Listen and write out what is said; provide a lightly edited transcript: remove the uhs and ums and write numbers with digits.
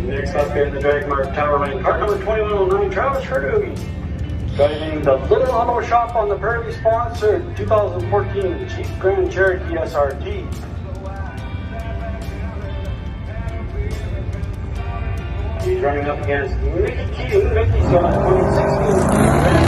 Next up here in the drag mark tower lane, car number 2109, Travis Herdoogie. Driving the Little Auto Shop on the Prairie sponsored 2014 Jeep Grand Cherokee SRT. He's running up against Mickey Keating. Mickey's got a 2016 Grand